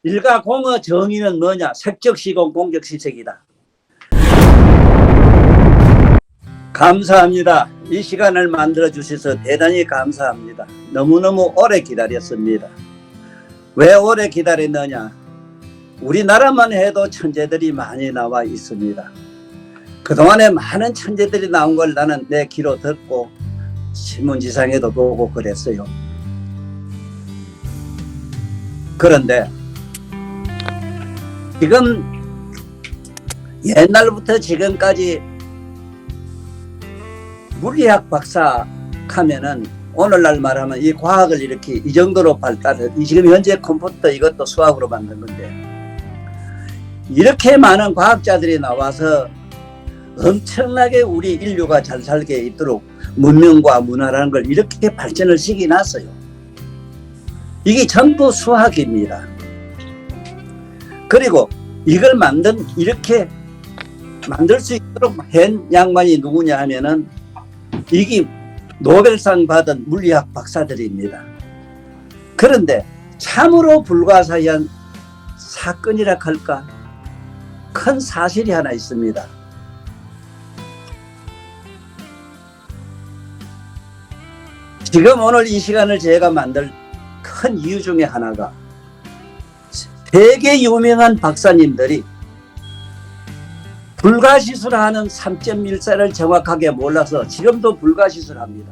일가공의 정의는 뭐냐? 색적시공 공적시색이다. 감사합니다. 이 시간을 만들어 주셔서 대단히 감사합니다. 너무너무 오래 기다렸습니다. 왜 오래 기다렸느냐? 우리나라만 해도 천재들이 많이 나와 있습니다. 그동안에 많은 천재들이 나온 걸 나는 내 귀로 듣고 신문지상에도 보고 그랬어요. 그런데 지금 옛날부터 지금까지 물리학 박사 하면은 오늘날 말하면 이 과학을 이렇게 이 정도로 발달해, 지금 현재 컴퓨터 이것도 수학으로 만든 건데, 이렇게 많은 과학자들이 나와서 엄청나게 우리 인류가 잘 살게 있도록 문명과 문화라는 걸 이렇게 발전을 시켜놨어요. 이게 전부 수학입니다. 그리고 이걸 이렇게 만들 수 있도록 한 양반이 누구냐 하면은 이게 노벨상 받은 물리학 박사들입니다. 그런데 참으로 불가사의한 사건이라 할까? 큰 사실이 하나 있습니다. 지금 오늘 이 시간을 제가 만들 큰 이유 중에 하나가 세계 유명한 박사님들이 불가시술하는 3.14를 정확하게 몰라서 지금도 불가시술합니다.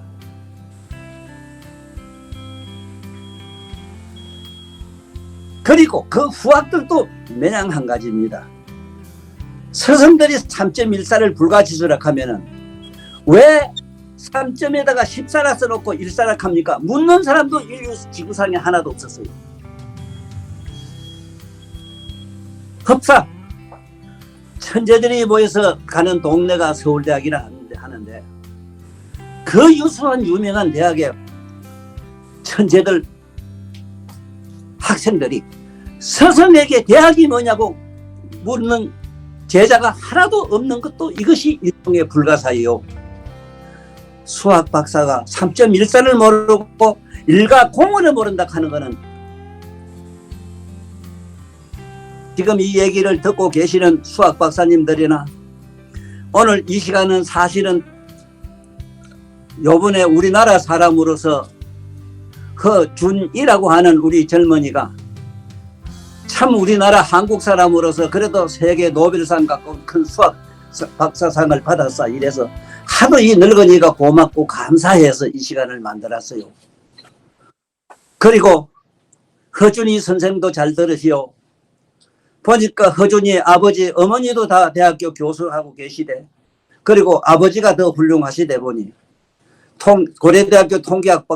그리고 그 후학들도 매냥 한 가지입니다. 스승들이 3.14를 불가시술하면은 왜 3점에다가 14라 써놓고 1사라 합니까? 묻는 사람도 인류 지구상에 하나도 없었어요. 흡사 천재들이 모여서 가는 동네가 서울대학이라 하는데, 그 유수한 유명한 대학의 천재들 학생들이 스승에게 대학이 뭐냐고 묻는 제자가 하나도 없는 것도 이것이 일종의 불가사의요. 수학 박사가 3.14를 모르고 일가공원을 모른다 하는 것은, 지금 이 얘기를 듣고 계시는 수학 박사님들이나 오늘 이 시간은 사실은 요번에 우리나라 사람으로서 허준이라고 하는 우리 젊은이가 참 우리나라 한국 사람으로서 그래도 세계 노벨상 갖고 큰 수학 박사상을 받았어. 이래서 하도 이 늙은이가 고맙고 감사해서 이 시간을 만들었어요. 그리고 허준이 선생도 잘 들으시오. 보니까 허준이의 아버지, 어머니도 다 대학교 교수하고 계시대. 그리고 아버지가 더 훌륭하시대 보니 고려대학교 통계학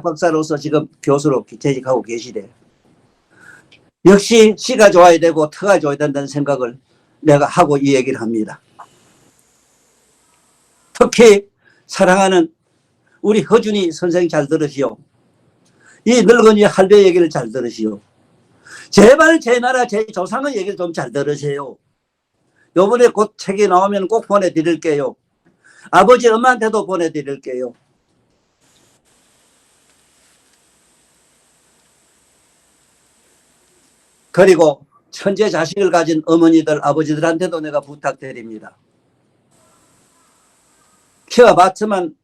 박사로서 지금 교수로 재직하고 계시대. 역시 씨가 좋아야 되고 터가 좋아야 된다는 생각을 내가 하고 이 얘기를 합니다. 특히 사랑하는 우리 허준이 선생 잘 들으시오. 이 늙은이 할배 얘기를 잘 들으시오. 제발 제 나라 제 조상의 얘기를 좀 잘 들으세요. 요번에 곧 책이 나오면 꼭 보내드릴게요. 아버지 엄마한테도 보내드릴게요. 그리고 천재 자식을 가진 어머니들 아버지들한테도 내가 부탁드립니다. 키워봤지만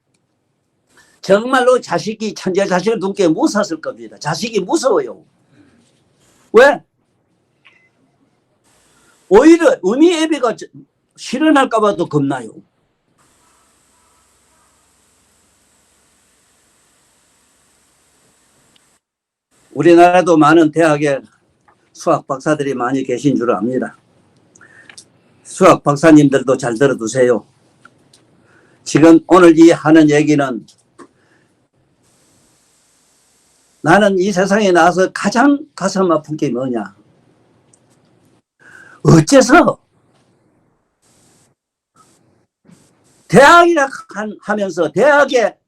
정말로 자식이 천재 자식을 둔게 무서웠을 겁니다. 자식이 무서워요. 왜? 오히려 어미애비가 실현할까 봐도 겁나요. 우리나라도 많은 대학에 수학 박사들이 많이 계신 줄 압니다. 수학 박사님들도 잘 들어두세요. 지금 오늘 이 하는 얘기는 나는 이 세상에 나와서 가장 가슴 아픈 게 뭐냐? 어째서 대학이라 하면서 대학의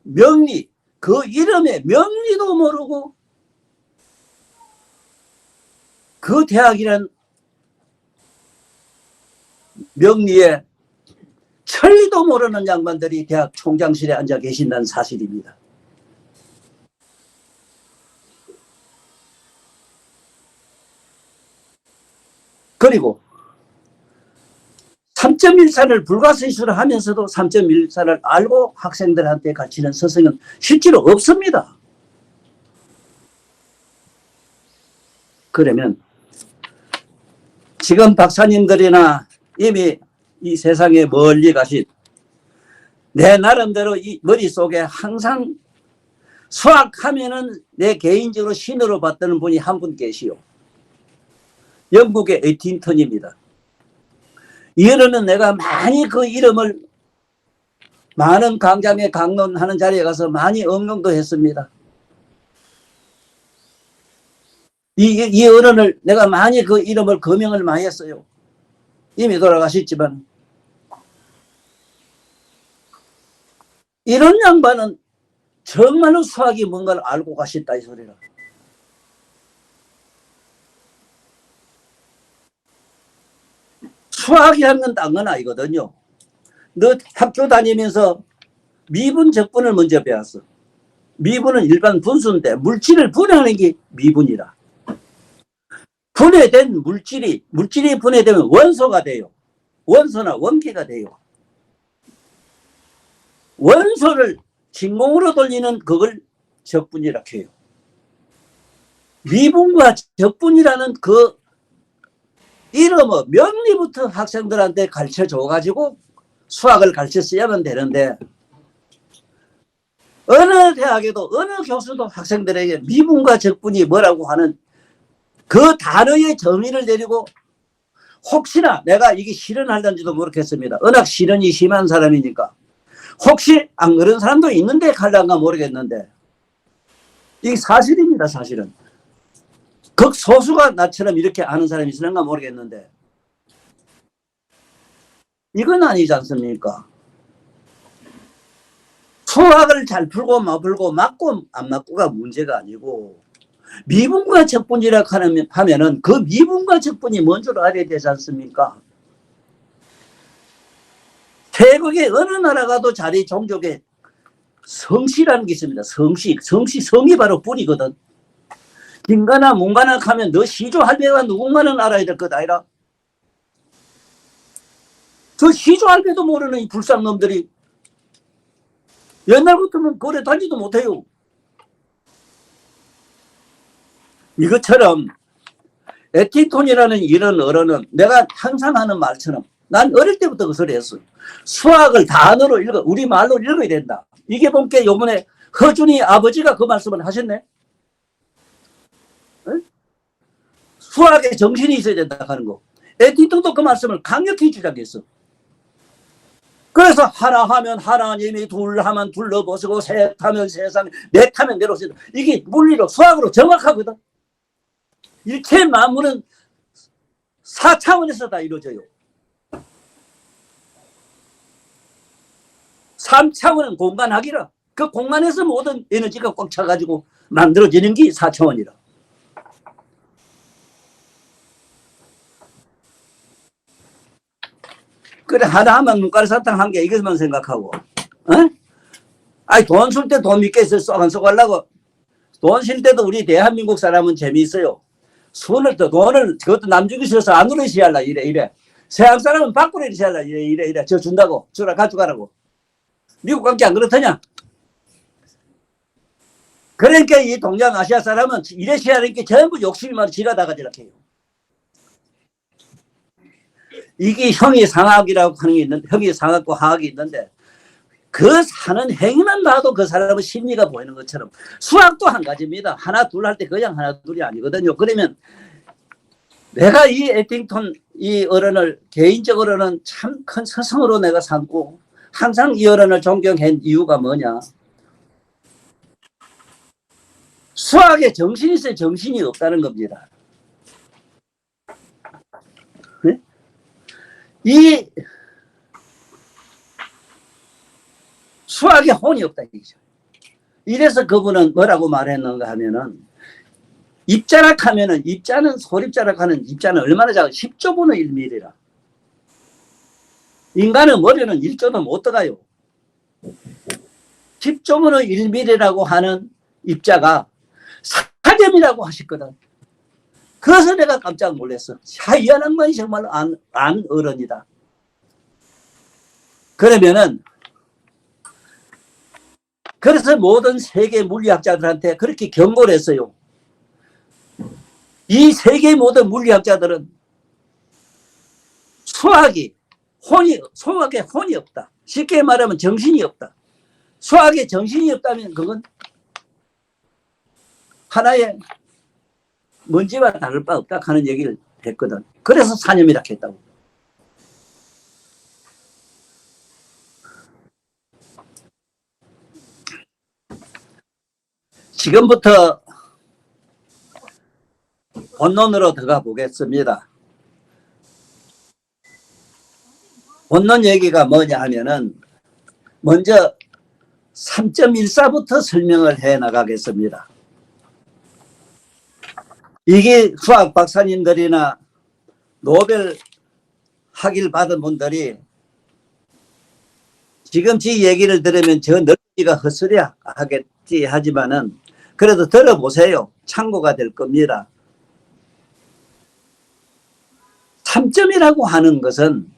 명리, 그 이름의 명리도 모르고 그 대학이란 명리에 천리도 모르는 양반들이 대학 총장실에 앉아 계신다는 사실입니다. 그리고 3.14를 불가사의수를 하면서도 3.14를 알고 학생들한테 가르치는 선생은 실제로 없습니다. 그러면 지금 박사님들이나 이미 이 세상에 멀리 가신 내 나름대로 이 머릿속에 항상 수학하면은 내 개인적으로 신으로 봤다는 분이 한 분 계시오. 영국의 에틴턴입니다. 이어는 내가 많이 그 이름을 많은 강장에 강론하는 자리에 가서 많이 응용도 했습니다. 이 어른을 내가 많이 그 이름을 거명을 많이 했어요. 이미 돌아가셨지만 이런 양반은 정말로 수학이 뭔가를 알고 가셨다 이 소리라. 수학이라는 건 딴 건 아니거든요. 너 학교 다니면서 미분 적분을 먼저 배웠어. 미분은 일반 분수인데 물질을 분해하는 게 미분이라. 분해된 물질이 분해되면 원소가 돼요. 원소나 원계가 돼요. 원소를 진공으로 돌리는 그걸 적분이라 해요. 미분과 적분이라는 그 이름의 명리부터 학생들한테 가르쳐 줘가지고 수학을 가르쳤어야만 되는데 어느 대학에도 어느 교수도 학생들에게 미분과 적분이 뭐라고 하는 그 단어의 정의를 내리고 혹시나 내가 이게 실현하려는지도 모르겠습니다. 워낙 실현이 심한 사람이니까 혹시 안 그런 사람도 있는데 갈란가 모르겠는데 이게 사실입니다. 사실은 극소수가 나처럼 이렇게 아는 사람이 있을런가 모르겠는데 이건 아니지 않습니까? 수학을 잘 풀고 못 풀고 맞고 안 맞고가 문제가 아니고 미분과 적분이라고 하면은 그 미분과 적분이 뭔 줄 알아야 되지 않습니까? 태국의 어느 나라 가도 자리 종족에 성씨라는 게 있습니다. 성이 바로 뿌리거든. 김가나 문가나 하면 너 시조 할배가 누군가는 알아야 될 것 아니라 저 시조 할배도 모르는 이 불쌍놈들이 옛날부터는 거래 다니지도 못해요. 이것처럼 에티톤이라는 이런 어른은 내가 항상 하는 말처럼 난 어릴 때부터 그 소리 했어요. 수학을 단어로 읽어 우리 말로 읽어야 된다. 이게 본게 요번에 허준이 아버지가 그 말씀을 하셨네. 수학에 정신이 있어야 된다 하는 거. 에티톤도 그 말씀을 강력히 주장했어. 그래서 하나 하면 하나님이 둘 하면 둘로 보시고 셋 하면 세상 넷 하면 내로시다. 이게 물리로 수학으로 정확하거든. 일체 만물은 4차원에서 다 이루어져요. 3차원은 공간학이라. 그 공간에서 모든 에너지가 꽉 차가지고 만들어지는 게 4차원이라. 그래 하나 하면 문과를 사탕 한 개 이것만 생각하고 아니 돈 쓸 때 돈 믿겠어 안 써가려고 돈 쓸 때도 우리 대한민국 사람은 재미있어요. 손을 또 돈을 그것도 남주기 싫어서 안으로 시할라 이래 서양 사람은 밖으로 시할라 이래 저 준다고 주라 가져가라고. 미국 관계 안 그렇더냐. 그러니까 이 동양아시아 사람은 이래 시하는 게 전부 욕심이 많아 지가 다 가지라 해요. 이게 형이 상학이라고 하는 게 있는데 형이 상학과 하학이 있는데 그 사는 행위만 봐도 그 사람의 심리가 보이는 것처럼 수학도 한 가지입니다. 하나 둘 할 때 그냥 하나 둘이 아니거든요. 그러면 내가 이 에팅턴 이 어른을 개인적으로는 참 큰 스승으로 내가 삼고 항상 이 어른을 존경한 이유가 뭐냐. 수학에 정신이 있어야 정신이 없다는 겁니다. 네? 이 수학에 혼이 없다 이거죠. 이래서 그분은 뭐라고 말했는가 하면은 입자락 하면은 입자는 소립자락 하는 입자는 얼마나 작아 10조분의 1mm라. 인간의 머리는 1조도 못 들어가요. 10조분의 1mm라고 하는 입자가 사점이라고 하셨거든. 그래서 내가 깜짝 놀랐어. 이 양반이 정말 안 어른이다. 그러면은 그래서 모든 세계 물리학자들한테 그렇게 경고를 했어요. 이 세계 모든 물리학자들은 수학에 혼이 없다. 쉽게 말하면 정신이 없다. 수학에 정신이 없다면 그건 하나의 먼지와 다를 바 없다 하는 얘기를 했거든. 그래서 사념이라 했다고. 지금부터 본론으로 들어가 보겠습니다. 본론 얘기가 뭐냐 하면은 먼저 3.14부터 설명을 해 나가겠습니다. 이게 수학 박사님들이나 노벨 학위를 받은 분들이 지금 지 얘기를 들으면 저 늙기가 헛소리야 하겠지 하지만은 그래도 들어보세요. 참고가 될 겁니다. 3점이라고 하는 것은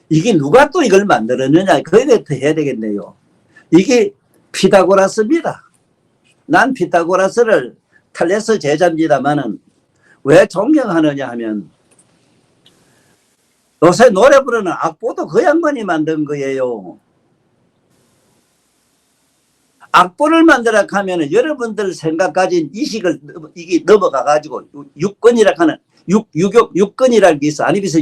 이게 누가 또 이걸 만들었느냐 그에 대해서 해야 되겠네요. 이게 피타고라스입니다. 난 피타고라스를 탈레스 제자입니다만은 왜 존경하느냐 하면 요새 노래 부르는 악보도 그 양반이 만든 거예요. 악보를 만들어 가면은 여러분들 생각 가진 이식을 이게 넘어가 가지고 육권이라 하는 육권이라는 게 있어. 아니 비서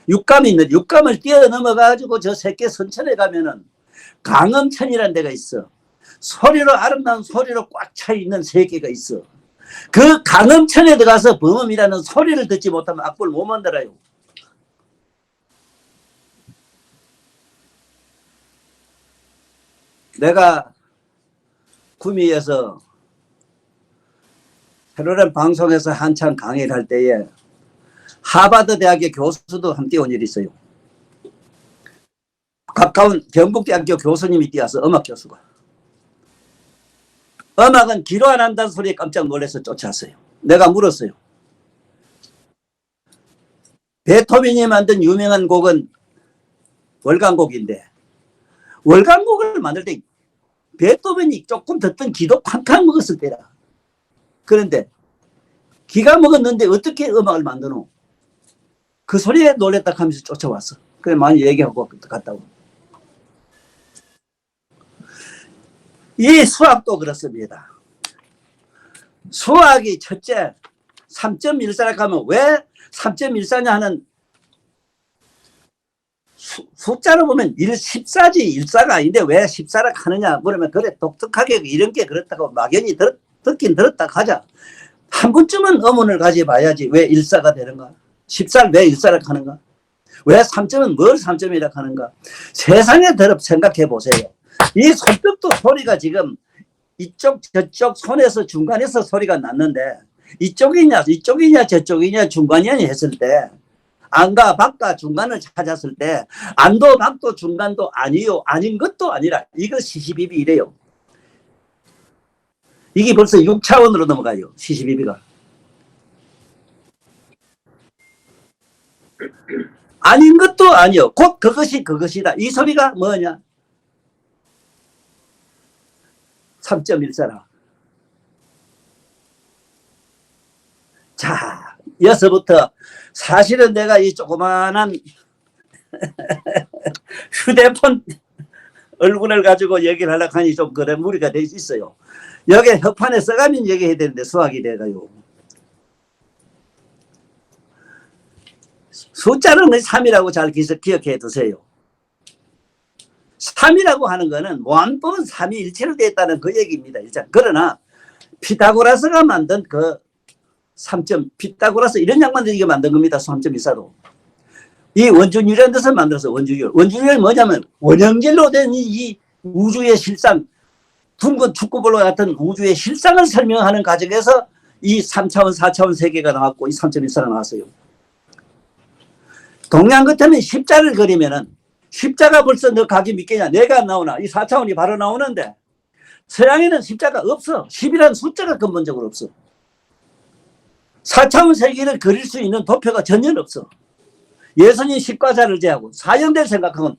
육감이 있는데 육감을 뛰어넘어 가지고 저 새끼 선천에 가면은 강음천이라는 데가 있어. 소리로 아름다운 소리로 꽉 차 있는 세계가 있어. 그 강음천에 들어가서 범음이라는 소리를 듣지 못하면 악보를 못 만들어요. 내가 구미에서 페로렘 방송에서 한참 강의를 할 때에 하버드 대학의 교수도 함께 온 일이 있어요. 가까운 경북대학교 교수님이 뛰어서 음악 교수가. 음악은 기로 안 한다는 소리에 깜짝 놀라서 쫓아왔어요. 내가 물었어요. 베토벤이 만든 유명한 곡은 월간곡인데 월간곡을 만들 때 베토벤이 조금 듣던 기도 쾅쾅 먹었을 때라. 그런데 기가 먹었는데 어떻게 음악을 만드노? 그 소리에 놀랬다 하면서 쫓아왔어. 그래 많이 얘기하고 갔다고. 이 수학도 그렇습니다. 수학이 첫째 3.14라고 하면 왜 3.14냐 하는 숫자로 보면 14지 14가 아닌데 왜 14라고 하느냐 그러면 그래 독특하게 이런 게 그렇다고 막연히 듣긴 들었다 하자. 한 번쯤은 의문을 가져봐야지. 왜 14가 되는가? 14를 왜 14라고 하는가? 왜 3점은 뭘 3점이라고 하는가? 세상에 들어 생각해 보세요. 이 손뼉도 소리가 지금 이쪽 저쪽 손에서 중간에서 소리가 났는데 이쪽이냐 저쪽이냐 중간이냐 했을 때 안과 밖과 중간을 찾았을 때 안도 밖도 중간도 아니요 아닌 것도 아니라 이거 시시비비 이래요. 이게 벌써 6차원으로 넘어가요. 시시비비가. 아닌 것도 아니요. 곧 그것이 그것이다. 이 소리가 뭐냐? 3.14라. 자, 여기서부터 사실은 내가 이 조그만한 휴대폰 얼굴을 가지고 얘기를 하려고 하니 좀 그래 무리가 돼 있어요. 여기 협판에 써가면 얘기해야 되는데 수학이 돼가요. 숫자는 3이라고 잘 기억해 두세요. 3이라고 하는 거는 모함법은 3이 일체로 되어 있다는 그 얘기입니다. 일단. 그러나 피타고라스가 만든 그 3점, 피타고라스 이런 양반들이 이게 만든 겁니다. 3.14도. 이 원주율이라는 뜻을 만들어서 원주율. 원주율이 뭐냐면 원형질로 된 이 우주의 실상, 둥근 축구볼과 같은 우주의 실상을 설명하는 과정에서 이 3차원, 4차원 세계가 나왔고 이 3.14가 나왔어요. 동양 같으면 십자를 그리면은 십자가 벌써 너 가기 믿겠냐? 내가 안 나오나? 이 4차원이 바로 나오는데 서양에는 십자가 없어. 10이라는 숫자가 근본적으로 없어. 4차원 세계를 그릴 수 있는 도표가 전혀 없어. 예수님 십과자를 제하고 사형될 생각하고,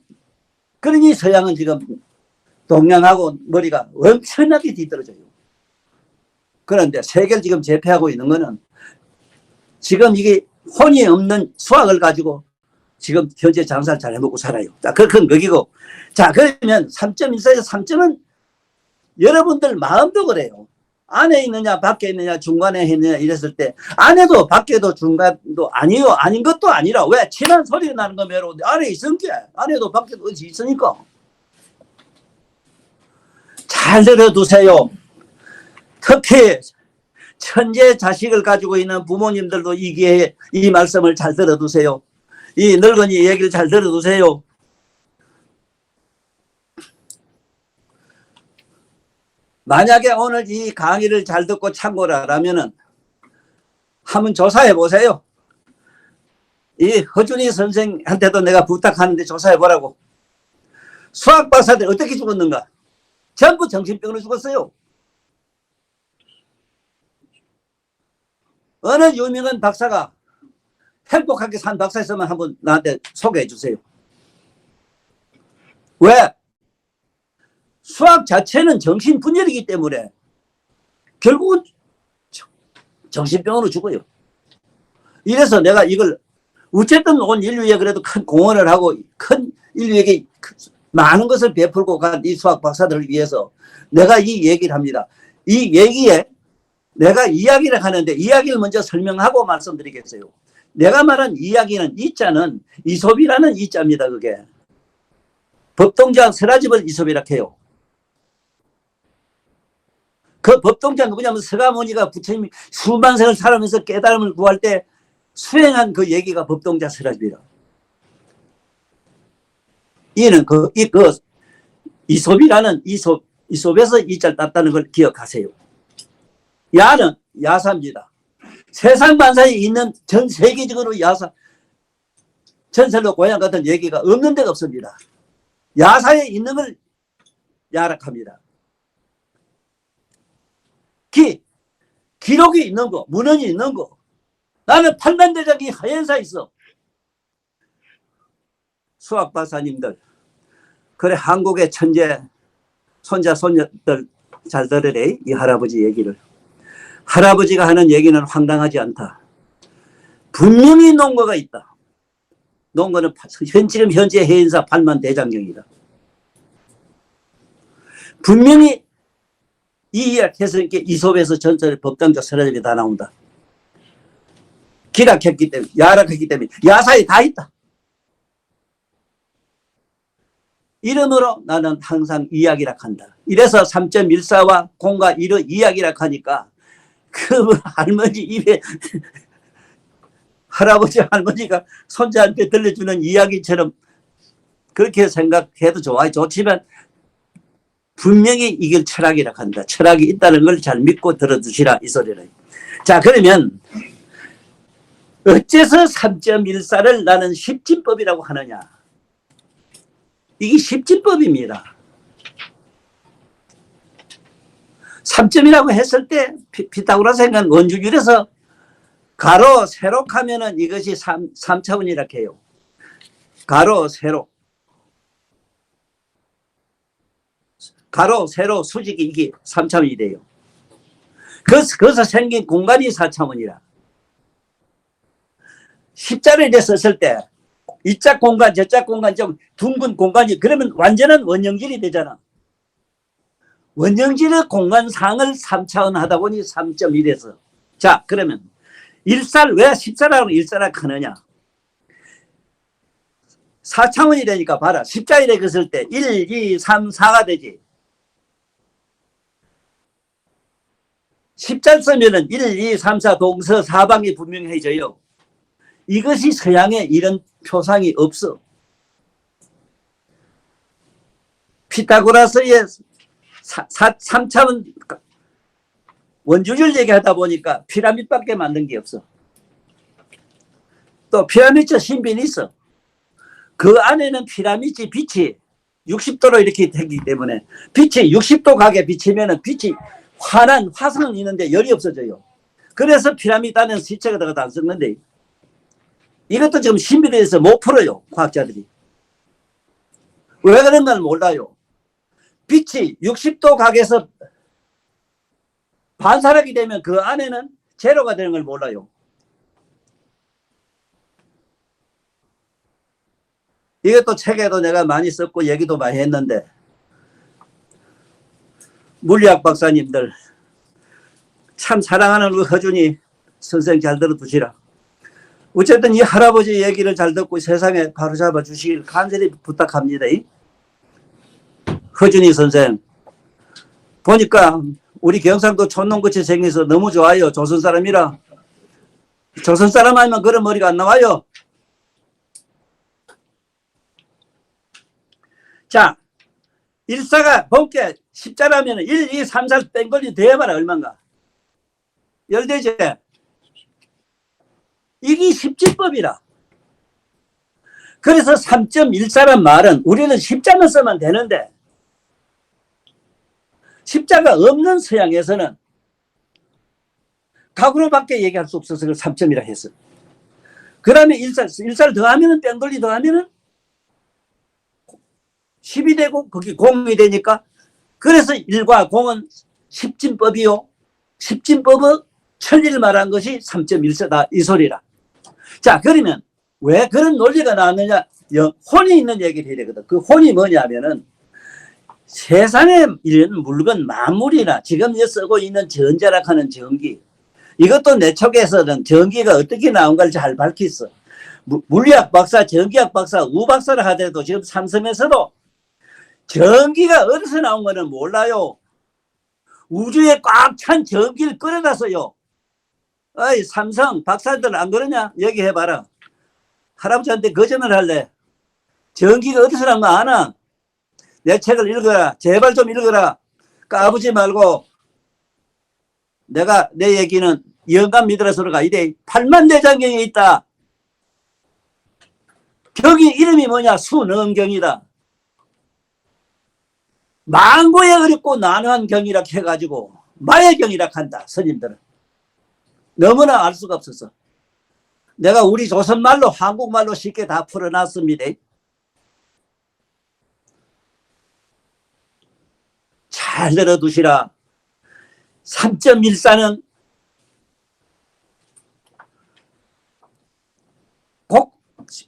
그러니 서양은 지금 동양하고 머리가 엄청나게 뒤떨어져요. 그런데 세계를 지금 제패하고 있는 거는 지금 이게 혼이 없는 수학을 가지고 지금 현재 장사를 잘 해먹고 살아요. 자, 그건 거기고. 자, 그러면 3.14에서 3점은 여러분들 마음도 그래요. 안에 있느냐 밖에 있느냐 중간에 있느냐 이랬을 때 안에도 밖에도 중간도 아니요. 아닌 것도 아니라 왜? 친한 소리가 나는 건 외로운데 안에 있으니까. 안에도 밖에도 어디 있으니까. 잘 들어두세요. 특히 천재 자식을 가지고 있는 부모님들도 이 기회에 이 말씀을 잘 들어두세요. 이 늙은이 얘기를 잘 들어두세요. 만약에 오늘 이 강의를 잘 듣고 참고를 하라면은 한번 조사해 보세요. 이 허준이 선생한테도 내가 부탁하는데 조사해 보라고. 수학 박사들 어떻게 죽었는가? 전부 정신병으로 죽었어요. 어느 유명한 박사가 행복하게 산 박사 있으면 한번 나한테 소개해 주세요. 왜? 수학 자체는 정신분열이기 때문에 결국은 정신병으로 죽어요. 이래서 내가 이걸 어쨌든 온 인류에 그래도 큰 공헌을 하고 큰 인류에게 많은 것을 베풀고 간 이 수학 박사들을 위해서 내가 이 얘기를 합니다. 이 얘기에 내가 이야기를 하는데 이야기를 먼저 설명하고 말씀드리겠어요. 내가 말한 이야기는 이자는 이솝이라는 이자입니다. 그게 법동자 서라집을 이솝이라 해요. 그 법동자 누구냐면 서가모니가 부처님이 수만 생을 살아면서 깨달음을 구할 때 수행한 그 얘기가 법동자 서라집이라. 이는 이솝이라는 이솝에서 이자를 땄다는 걸 기억하세요. 야는 야사입니다. 세상 만사에 있는 전 세계적으로 야사, 전설로 고향 같은 얘기가 없는 데가 없습니다. 야사에 있는 걸 야락합니다. 기록이 있는 거, 문헌이 있는 거. 나는 팔만대장이 하연사 있어. 수학 박사님들, 그래 한국의 천재 손자 손녀들 잘 들으래. 이 할아버지 얘기를. 할아버지가 하는 얘기는 황당하지 않다. 분명히 논거가 있다. 논거는 지금 현재 해인사 8만 대장경이다. 분명히 이 이야기에서 이솝에서 전설의 법당자 서라집이 다 나온다. 기락했기 때문에, 야락했기 때문에 야사에 다 있다. 이름으로 나는 항상 이야기라 한다. 이래서 3.14와 공과 1의 이야기라 하니까 그 할머니 입에 할아버지 할머니가 손자한테 들려주는 이야기처럼 그렇게 생각해도 좋지만 분명히 이걸 철학이라 한다. 철학이 있다는 걸 잘 믿고 들어두시라 이 소리라. 자, 그러면 어째서 3.14를 나는 십진법이라고 하느냐. 이게 십진법입니다. 3점이라고 했을 때 피타고라스 생각은 원주율에서 가로 세로 하면은 이것이 3차원이라 해요. 가로 세로. 가로 세로 수직이 이게 3차원이 돼요. 거기서 생긴 공간이 4차원이라. 십자를 이제 썼을 때 이짝 공간 저짝 공간 좀 둥근 공간이 그러면 완전한 원형질이 되잖아. 원형질의 공간상을 3차원 하다 보니 3.1에서 자 그러면 일살 왜 14라고 일살을 하느냐. 4차원이 되니까 봐라. 십자일에 긋을 때 1, 2, 3, 4가 되지. 십자를 쓰면은 1, 2, 3, 4 동서 사방이 분명해져요. 이것이 서양에 이런 표상이 없어. 피타고라스의 3차원 원주율 얘기하다 보니까 피라밋밖에 만든 게 없어. 또 피라밋 신빈이 있어. 그 안에는 피라밋이 빛이 60도로 이렇게 되기 때문에 빛이 60도 가게 비치면은 빛이 환한 화성이 있는데 열이 없어져요. 그래서 피라미드 안에는 시체가 들어가도 안 썩는데, 이것도 지금 신비대에서 못 풀어요, 과학자들이. 왜 그런가를 몰라요. 빛이 60도 각에서 반사하게 되면 그 안에는 제로가 되는 걸 몰라요. 이것도 책에도 내가 많이 썼고 얘기도 많이 했는데, 물리학 박사님들 참 사랑하는 우리 허준이 선생 잘 들어두시라. 어쨌든 이 할아버지 얘기를 잘 듣고 세상에 바로잡아 주시길 간절히 부탁합니다. 허준이 선생 보니까 우리 경상도 촌놈같이 생겨서 너무 좋아요. 조선 사람이라. 조선 사람 아니면 그런 머리가 안 나와요. 자, 일사가 본께 십자라면 1, 2, 3, 4 땡걸리 대봐라 얼마인가. 열대제. 이게 십진법이라. 그래서 3.14란 말은 우리는 십자만 쓰면 되는데, 십자가 없는 서양에서는 각으로밖에 얘기할 수 없어서 3점이라 했어. 그 다음에 일사를 더하면은 뺑돌리 더하면은 10이 되고 거기 공이 되니까, 그래서 1과 공은 십진법이요. 십진법의 천리를 말한 것이 3.14다 이 소리라. 자, 그러면 왜 그런 논리가 나왔느냐. 혼이 있는 얘기를 해야 되거든. 그 혼이 뭐냐면은 세상에 있는 물건 만물이나 지금 쓰고 있는 전자락 하는 전기, 이것도 내 쪽에서는 전기가 어떻게 나온가를 잘 밝혔어. 물리학 박사, 전기학 박사, 우박사를 하더라도 지금 삼성에서도 전기가 어디서 나온 거는 몰라요. 우주에 꽉 찬 전기를 끌어다서요. 어이 삼성 박사들 안 그러냐? 얘기해봐라. 할아버지한테 거짓말 할래. 전기가 어디서 나온 거 아나? 내 책을 읽어라. 제발 좀 읽어라. 까부지 말고. 내가 내 얘기는 영감 믿으라 소리가 이래. 팔만대장경에 있다. 경이 이름이 뭐냐? 수능경이다. 망고에 어렵고 난한 경이라 해가지고 마예경이라 한다. 스님들은. 너무나 알 수가 없었어. 내가 우리 조선말로 한국말로 쉽게 다 풀어놨습니다. 잘 들어두시라. 3.14는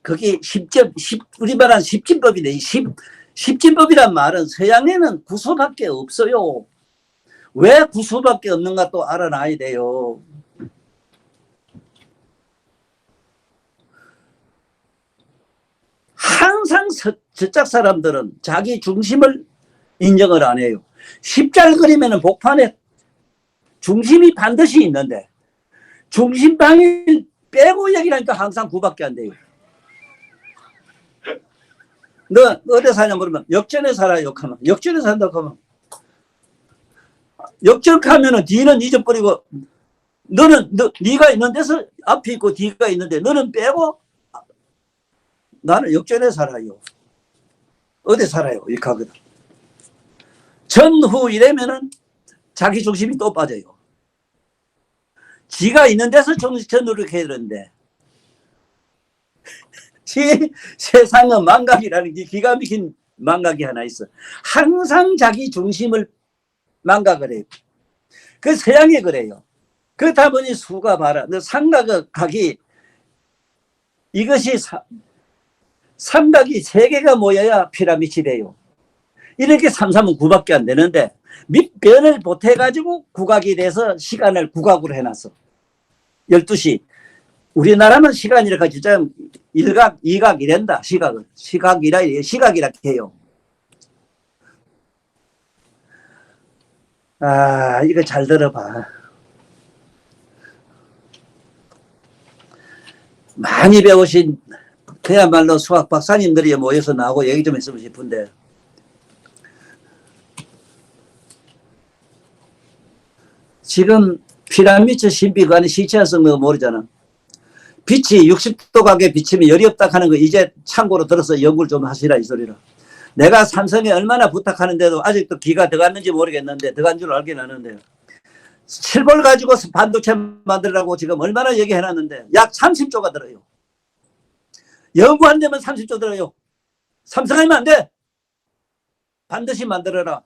그게 우리 말한 십진법이네. 십진법이란 말은 서양에는 구소밖에 없어요. 왜 구소밖에 없는가 또 알아놔야 돼요. 항상 저짝 사람들은 자기 중심을 인정을 안 해요. 십자를 그리면 복판에 중심이 반드시 있는데 중심 방일 빼고 얘기하니까 항상 구밖에 안 돼요. 너 어디 사냐 물으면 역전에 살아요. 하면 역전에 산다고 하면 역전하면은 뒤는 잊어버리고 너는 네가 있는 데서 앞이 있고 뒤가 있는데 너는 빼고 나는 역전에 살아요. 어디 살아요? 이렇게 하거든. 전후 이래면은 자기 중심이 또 빠져요. 지가 있는 데서 전후를 해야 되는데 세상은 망각이라는 게 기가 막힌 망각이 하나 있어. 항상 자기 중심을 망각을 해요. 그 서양이 그래요. 그렇다 보니 수가 봐라. 너 삼각이 이것이 삼각이 세 개가 모여야 피라미드 돼요. 이렇게 3, 3은 9밖에 안 되는데 밑변을 보태가지고 구각이 돼서 시간을 구각으로 해놨어. 12시. 우리나라는 시간이라 진짜 1각, 2각 이란다. 시각을. 시각이라 해요. 아, 이거 잘 들어봐. 많이 배우신 그야말로 수학 박사님들이 모여서 나오고 얘기 좀 했으면 싶은데 지금 피라미드 신비관의 시체성 너 모르잖아. 빛이 60도 각에 비치면 열이 없다 하는 거 이제 참고로 들어서 연구를 좀 하시라 이 소리라. 내가 삼성에 얼마나 부탁하는데도 아직도 기가 들어갔는지 모르겠는데 들어간 줄 알긴 하는데 칠볼 가지고 반도체 만들라고 지금 얼마나 얘기해놨는데 약 30조가 들어요. 연구 안 되면 30조 들어요. 삼성하면 안 돼. 반드시 만들어라.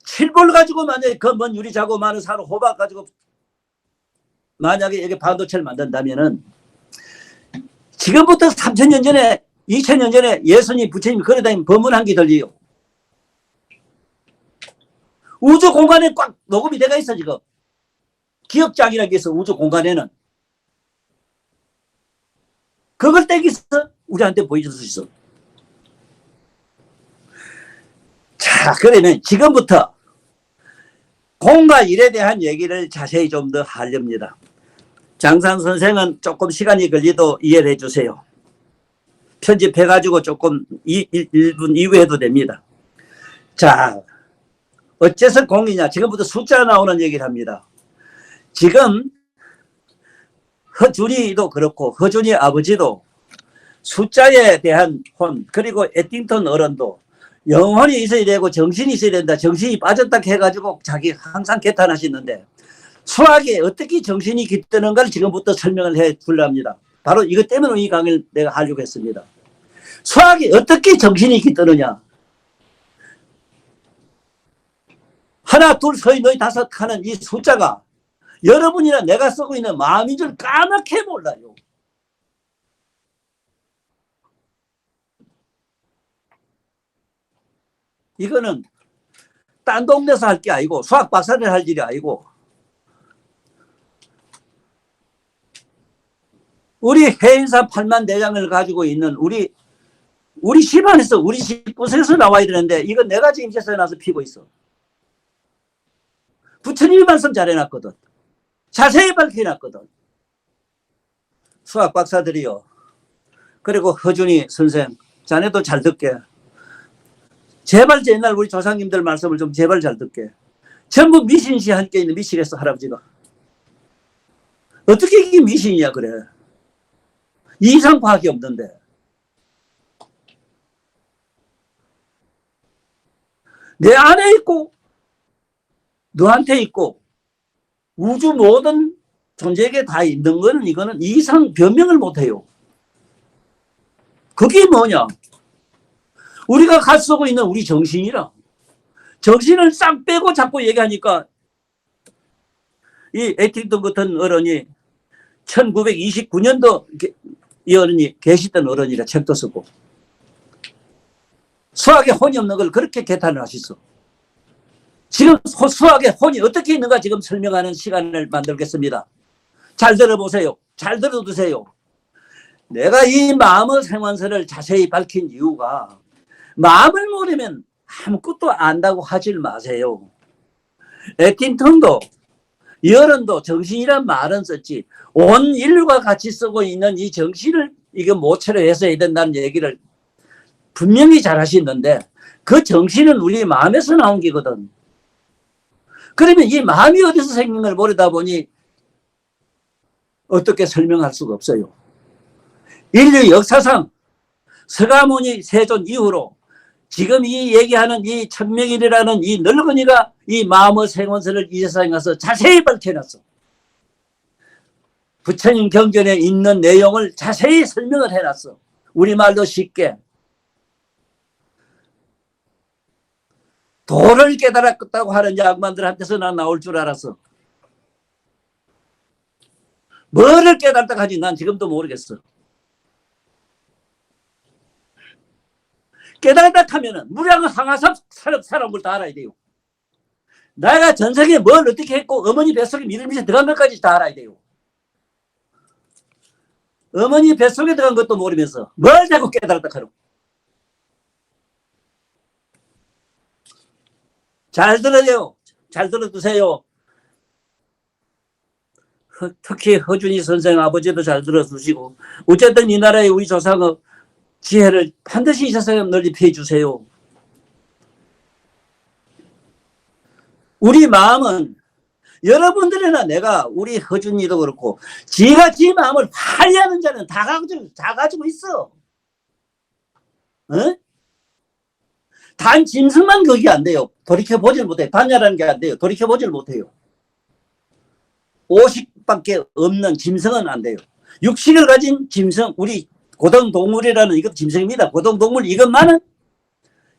칠볼 가지고 만약에 건번 유리자고 많은 사로 호박 가지고 만약에 여기 반도체를 만든다면은 지금부터 3000년 전에 2000년 전에 예수님 부처님이 걸어다니면 법문 한 개 들려요. 우주 공간에 꽉 녹음이 돼가 있어 지금. 기억장이라는 게 있어 우주 공간에는. 그걸 떼기서 우리한테 보여줄 수 있어. 자, 그러면 지금부터 공과 일에 대한 얘기를 자세히 좀 더 하렵니다. 장산 선생은 조금 시간이 걸리도 이해를 해주세요. 편집해가지고 조금 1분 이후 해도 됩니다. 자, 어째서 공이냐? 지금부터 숫자 나오는 얘기를 합니다. 지금 허준이도 그렇고 허준이 아버지도 숫자에 대한 혼, 그리고 에팅턴 어른도 영혼이 있어야 되고 정신이 있어야 된다. 정신이 빠졌다 해가지고 자기 항상 개탄하시는데 수학에 어떻게 정신이 깃드는가를 지금부터 설명을 해 주랍니다. 바로 이것 때문에 이 강의를 내가 하려고 했습니다. 수학이 어떻게 정신이 깃드느냐. 하나, 둘, 셋, 넷, 다섯 하는 이 숫자가 여러분이나 내가 쓰고 있는 마음인 줄 까맣게 몰라요. 이거는 딴 동네에서 할 게 아니고 수학 박사를 할 일이 아니고 우리 해인사 8만 대장을 가지고 있는 우리 집안에서 우리 집구석에서 나와야 되는데 이건 내가 지금 세상에 나서 피고 있어. 부처님이 말씀 잘해놨거든. 자세히 밝혀놨거든. 수학 박사들이요. 그리고 허준이 선생 자네도 잘 듣게. 제발 옛날 우리 조상님들 말씀을 좀 제발 잘 듣게. 전부 미신시 함께 있는 미실에서 할아버지가. 어떻게 이게 미신이야 그래. 이상 과학이 없는데. 내 안에 있고 너한테 있고 우주 모든 존재에게 다 있는 거는 이거는 이상 변명을 못해요. 그게 뭐냐. 우리가 가지고 있는 우리 정신이라. 정신을 싹 빼고 자꾸 얘기하니까 이 에틱턴 같은 어른이 1929년도 이 어른이 계시던 어른이라 책도 쓰고 수학에 혼이 없는 걸 그렇게 개탄을 하셨어. 지금 수학에 혼이 어떻게 있는가 지금 설명하는 시간을 만들겠습니다. 잘 들어보세요. 잘 들어두세요. 내가 이 마음의 생환설을 자세히 밝힌 이유가 마음을 모르면 아무것도 안다고 하질 마세요. 에팅턴도 여론도 정신이란 말은 썼지 온 인류가 같이 쓰고 있는 이 정신을 이게 모체로 해서 해야 된다는 얘기를 분명히 잘 하시는데 그 정신은 우리 마음에서 나온 게거든. 그러면 이 마음이 어디서 생긴 걸 모르다 보니 어떻게 설명할 수가 없어요. 인류 역사상 서가모니 세존 이후로 지금 이 얘기하는 이 천명일이라는 이 늙은이가 이 마음의 생원설을 이 세상에 가서 자세히 밝혀놨어. 부처님 경전에 있는 내용을 자세히 설명을 해놨어. 우리말도 쉽게. 도를 깨달았다고 하는 양반들한테서 난 나올 줄 알았어. 뭐를 깨달았다고 하지 난 지금도 모르겠어. 깨달았다 하면은 무량한 항아섭 사람을 다 알아야 돼요. 내가 전생에 뭘 어떻게 했고 어머니 뱃속에 미르미세 들어간 것까지 다 알아야 돼요. 어머니 뱃속에 들어간 것도 모르면서 뭘 자꾸 깨달았다 하노. 잘 들어요. 잘 들어두세요. 특히 허준이 선생 아버지도 잘 들어두시고 어쨌든 이 나라의 우리 조상의 지혜를 반드시 이 세상에 널리 피해주세요. 우리 마음은 여러분들이나 내가 우리 허준이도 그렇고 지가 지 마음을 관리하는 자는 다 가지고 있어. 어? 단 짐승만 그게 안 돼요. 돌이켜보질 못해요. 반야라는 게 안 돼요. 돌이켜보질 못해요. 오식밖에 없는 짐승은 안 돼요. 육식을 가진 짐승, 우리 고등동물이라는 이것도 짐승입니다. 고등동물 이것만은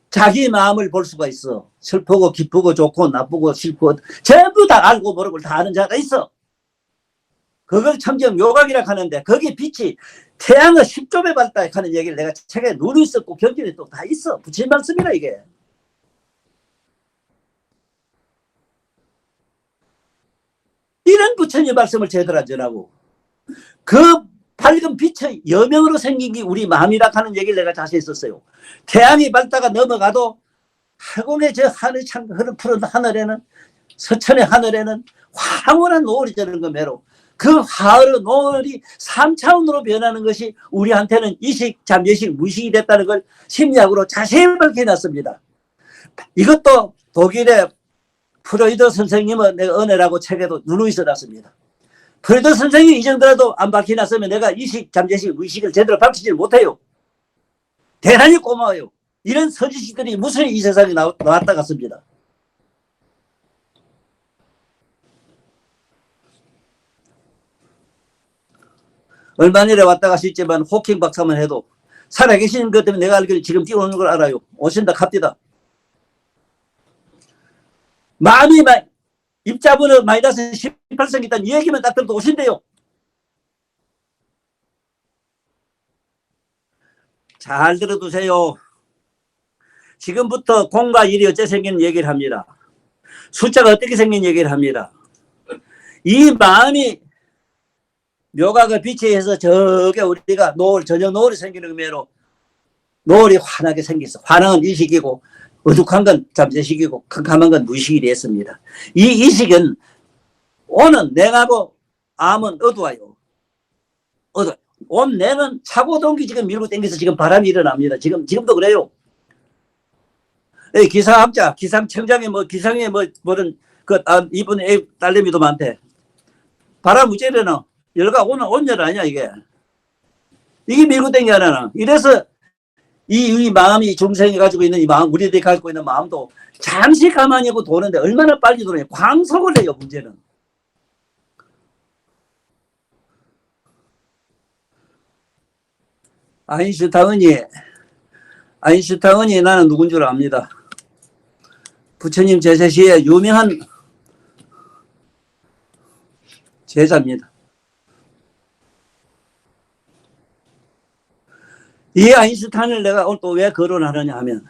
자기 마음을 볼 수가 있어. 슬프고 기쁘고 좋고 나쁘고 싫고 전부 다 알고 모르고 다 아는 자가 있어. 그걸 청정 요각이라 하는데 거기 빛이 태양의 10조 배 밝다 하는 얘기를 내가 책에 눈이 썼고 경전에 또 다 있어. 부처님 말씀이라 이게. 이런 부처님 말씀을 제대로 안 전하고 그 밝은 빛의 여명으로 생긴 게 우리 마음이라 하는 얘기를 내가 자세히 썼어요. 태양이 밝다가 넘어가도 하공의 저 하늘 창 푸른 하늘에는 서천의 하늘에는 황홀한 노을이 저는 거 매로 그 화의 노을이 3차원으로 변하는 것이 우리한테는 이식, 잠재식, 무의식이 됐다는 걸 심리학으로 자세히 밝혀놨습니다. 이것도 독일의 프로이드 선생님은 내가 은혜라고 책에도 누누이 써놨습니다. 프로이드 선생님이 이 정도라도 안 밝혀놨으면 내가 이식, 잠재식, 무의식을 제대로 밝히지 못해요. 대단히 고마워요. 이런 서지식들이 무슨 이 세상에 나왔다 갔습니다. 얼마 전에 왔다 가셨지만 호킹 박사만 해도 살아계시는 것 때문에 내가 알기로 지금 뛰어오는 걸 알아요. 오신다 갑디다. 마음이 입자분의 마이너스 18성이 있다는 이 얘기만 딱 들어도 오신대요. 잘 들어두세요. 지금부터 공과 일이 어째 생긴 얘기를 합니다. 숫자가 어떻게 생긴 얘기를 합니다. 이 마음이 묘각을 비치해서 저게 우리가 노을, 저녁 노을이 생기는 의미로 노을이 환하게 생겼어. 환한 이식이고 어둑한 건 잠재식이고 캄캄한 건 무의식이 됐습니다. 이 이식은 오는 냉하고 암은 어두워요. 온 냉은 차고 동기 지금 밀고 당겨서 지금 바람이 일어납니다. 지금도 그래요. 기상학자, 기상청장에 기상에 뭐는 이분 딸내미도 많대. 바람 어째 일어나? 열가 온열 아니야 이게. 이게 밀고 당겨 하나. 이래서 이 마음이 중생이 가지고 있는 이 마음, 우리들이 갖고 있는 마음도 잠시 가만히 하고 도는데 얼마나 빨리 도느냐. 광속을 해요 문제는. 아인슈타인이 나는 누군 줄 압니다. 부처님 제세시에 유명한 제자입니다. 이 아인슈타인을 내가 오늘 또 왜 거론하느냐 하면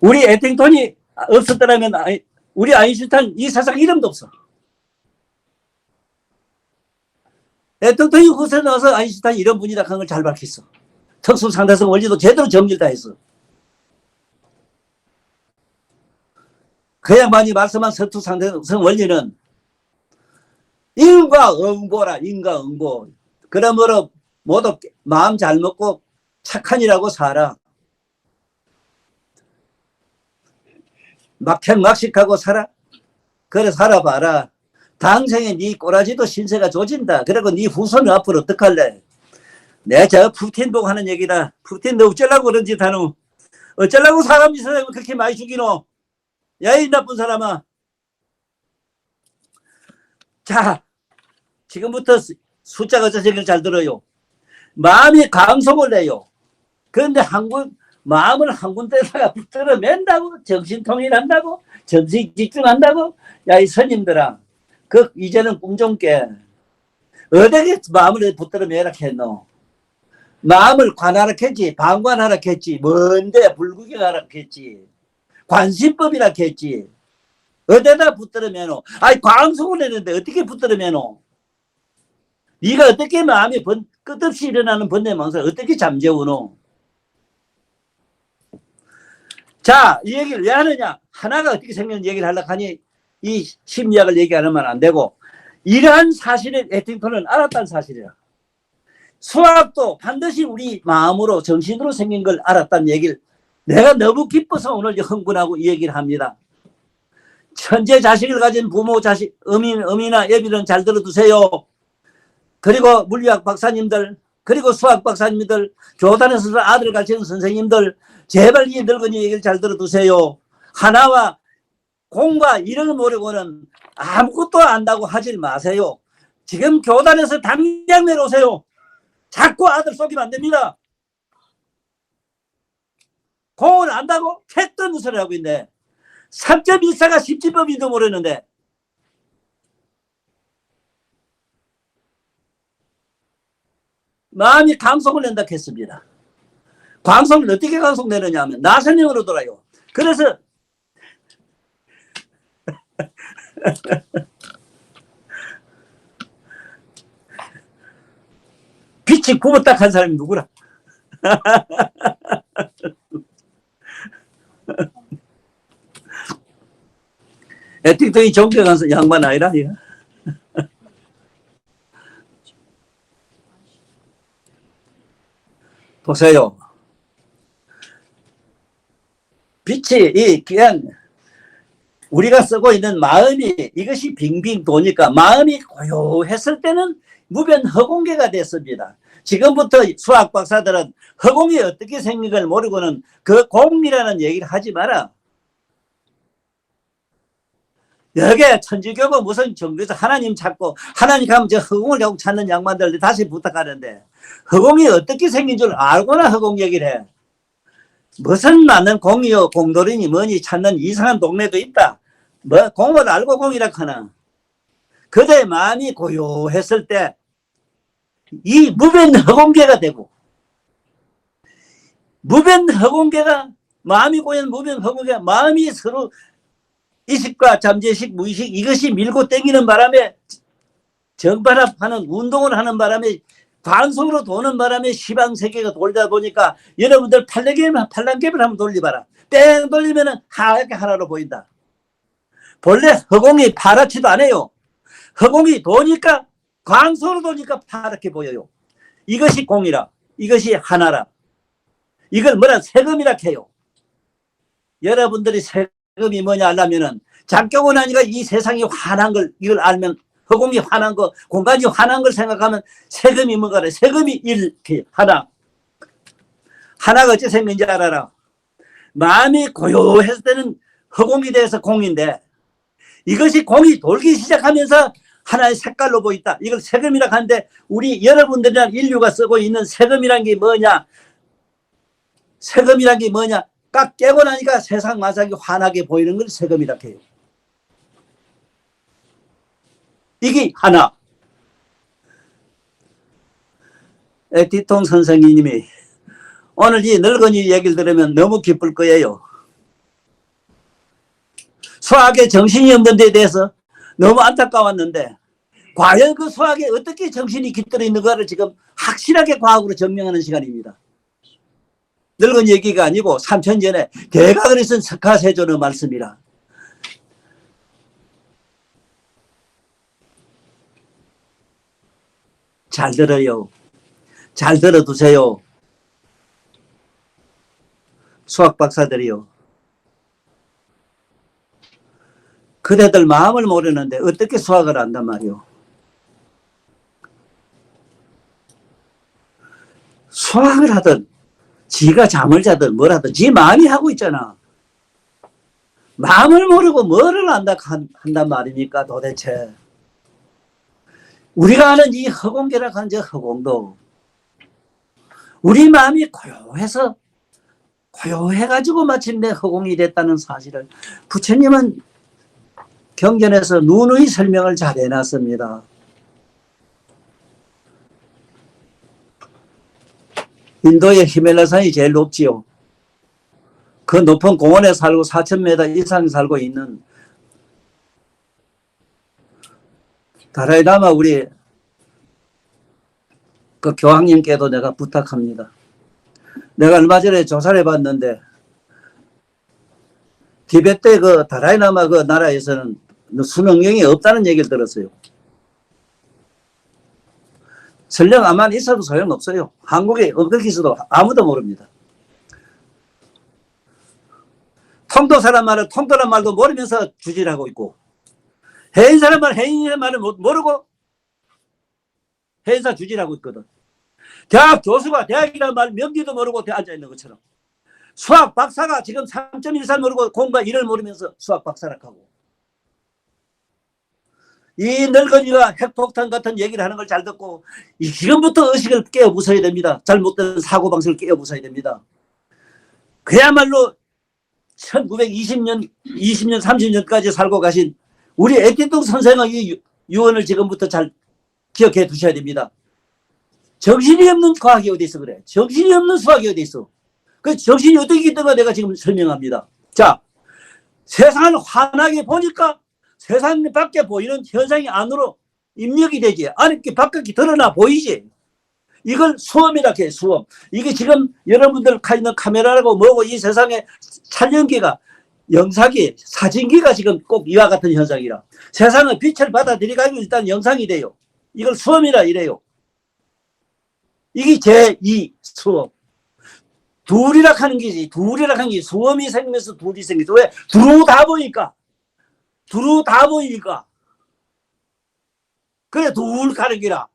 우리 에팅톤이 없었더라면 우리 아인슈타인 이 세상 이름도 없어. 에팅톤이 후세 나와서 아인슈타인 이런 분이다 하는 걸 잘 밝혔어. 특수상대성 원리도 제대로 정리를 다 했어. 그 양반이 말씀한 서투상대성 원리는 인과응보라. 인과응보. 그러므로 모두 마음 잘 먹고 착한이라고 살아. 막행막식하고 살아. 그래 살아봐라. 당생에 네 꼬라지도 신세가 조진다. 그리고 네 후손은 앞으로 어떡할래. 내가 저 푸틴 보고 하는 얘기다. 푸틴 너 어쩌려고 그런 짓 하노. 어쩌려고 사람 이 세상에 그렇게 많이 죽이노. 야 이 나쁜 사람아. 자 지금부터 숫자가 어쩌세요 잘 들어요. 마음이 강속을 내요. 그런데 마음을 한 군데다가 붙들어 맨다고 정신통일한다고 정신 집중한다고. 야 이 스님들아 이제는 꿈 좀 깨. 어디에 마음을 붙들어 매라 했노. 마음을 관하라 했지. 방관하라 했지. 뭔데 불구경하라 했지. 관심법이라 했지. 어디다 붙들어 매노. 아니 광속을 내는데 어떻게 붙들어 매노. 네가 어떻게 마음이 끝없이 일어나는 번뇌망상을 어떻게 잠재우노. 자, 이 얘기를 왜 하느냐. 하나가 어떻게 생겼는지 얘기를 하려고 하니 이 심리학을 얘기하면 안 되고 이러한 사실을 에팅턴은 알았다는 사실이야. 수학도 반드시 우리 마음으로 정신으로 생긴 걸 알았다는 얘기를 내가 너무 기뻐서 오늘 흥분하고 이 얘기를 합니다. 천재 자식을 가진 부모 자식 어미나 애비는 잘 들어두세요. 그리고 물리학 박사님들 그리고 수학 박사님들 교단에서 아들 가르치는 선생님들 제발 이 늙은이 얘기를 잘 들어두세요. 하나와 공과 이런 모르고는 아무것도 안다고 하질 마세요. 지금 교단에서 당장 내려오세요. 자꾸 아들 속이면 안 됩니다. 공을 안다고 택도 없는 소리 하고 있네. 3.14가 십지법인도 모르는데. 마음이 강속을 낸다 했습니다. 강속을 어떻게 강속내느냐 하면 나선형으로 돌아요. 그래서 빛이 굽었다 한 사람이 누구라? 에틱동이 존경한 양반 아니라 이거. 보세요. 빛이 그냥 우리가 쓰고 있는 마음이 이것이 빙빙 도니까 마음이 고요했을 때는 무변 허공계가 됐습니다. 지금부터 수학 박사들은 허공이 어떻게 생긴 걸 모르고는 그 공이라는 얘기를 하지 마라. 여기에 천주교고 무슨 종교에서 하나님 찾고 하나님 가면 저 허공을 결국 찾는 양반들 다시 부탁하는데 허공이 어떻게 생긴 줄 알고나 허공 얘기를 해. 무슨 나는 공이요 공돌이니 뭐니 찾는 이상한 동네도 있다. 뭐 공을 알고 공이라 하나. 그대의 마음이 고요했을 때 이 무변 허공계가 되고 무변 허공계가 마음이 고요한 무변 허공계가 마음이 서로 의식과 잠재의식 무의식 이것이 밀고 땡기는 바람에 정반합하는 운동을 하는 바람에 관속으로 도는 바람에 시방세계가 돌다 보니까 여러분들 팔랑개비를 한번 돌려봐라. 뺑 돌리면은 하얗게 하나로 보인다. 본래 허공이 파랗지도 않아요. 허공이 도니까 광속으로 도니까 파랗게 보여요. 이것이 공이라. 이것이 하나라. 이걸 뭐라 세금이라 해요. 여러분들이 세금이 뭐냐 하려면은 작경은 아니라 이 세상이 환한 걸 이걸 알면 허공이 환한 거 공간이 환한 걸 생각하면 세금이 뭔가래. 세금이 이렇게 하나. 하나가 어찌 생긴지 알아라. 마음이 고요했을 때는 허공이 돼서 공인데 이것이 공이 돌기 시작하면서 하나의 색깔로 보인다. 이걸 세금이라고 하는데 우리 여러분들이란 인류가 쓰고 있는 세금이란 게 뭐냐? 세금이란 게 뭐냐? 딱 깨고 나니까 세상 마상이 환하게 보이는 걸 세금이라고 해요. 이게 하나. 에티통 선생님이 오늘 이 늙은이 얘기를 들으면 너무 기쁠 거예요. 수학에 정신이 없는 데 대해서 너무 안타까웠는데 과연 그 수학에 어떻게 정신이 깃들어 있는가를 지금 확실하게 과학으로 증명하는 시간입니다. 늙은 얘기가 아니고 3000년 전에 대각을 쓴 석가세존의 말씀이라. 잘 들어요. 잘 들어두세요. 수학 박사들이요. 그대들 마음을 모르는데 어떻게 수학을 안단 말이오. 수학을 하든 지가 잠을 자든 뭘 하든 지 마음이 하고 있잖아. 마음을 모르고 뭐를 한단 말입니까 도대체. 우리가 아는 이 허공계라고 하는 저 허공도 우리 마음이 고요해서 고요해가지고 마침내 허공이 됐다는 사실을 부처님은 경전에서 누누이 설명을 잘 해놨습니다. 인도의 히말라야산이 제일 높지요. 그 높은 공원에 살고 4000m 이상 살고 있는 다라이라마 우리 그 교황님께도 내가 부탁합니다. 내가 얼마 전에 조사를 해봤는데 티베트 그 다라이라마 그 나라에서는 수능령이 없다는 얘기를 들었어요. 설령 아마 있어도 소용없어요. 한국에 어떻게 있어도 아무도 모릅니다. 통도 사람 말을 통도란 말도 모르면서 주질하고 있고 해인 사람 말 해인이라는 말을 모르고 해인사 주질하고 있거든. 대학 교수가 대학이라는 말 명기도 모르고 앉아있는 것처럼 수학 박사가 지금 3.14 모르고 공과 1을 모르면서 수학 박사라고 하고 이 늙은이가 핵폭탄 같은 얘기를 하는 걸 잘 듣고 지금부터 의식을 깨어 부숴야 됩니다. 잘못된 사고방식을 깨어 부숴야 됩니다. 그야말로 1920년, 20년, 30년까지 살고 가신 우리 에티동 선생의 유언을 지금부터 잘 기억해 두셔야 됩니다. 정신이 없는 과학이 어디 있어 그래. 정신이 없는 수학이 어디 있어. 그 정신이 어떻게 있던가 내가 지금 설명합니다. 자, 세상을 환하게 보니까 세상 밖에 보이는 현상이 안으로 입력이 되지. 안에 바깥이 드러나 보이지. 이걸 수험이라 해요. 수험. 이게 지금 여러분들 있는 카메라라고 뭐고 이 세상에 촬영기가 영상기 사진기가 지금 꼭 이와 같은 현상이라 세상의 빛을 받아들이가지고 일단 영상이 돼요. 이걸 수험이라 이래요. 이게 제2 수험. 둘이라 하는 게지. 둘이라 하는 게 수험이 생기면서 둘이 생기죠. 왜? 두루 다 보니까. 두루 다 보이니까. 그래 둘 가는 기라.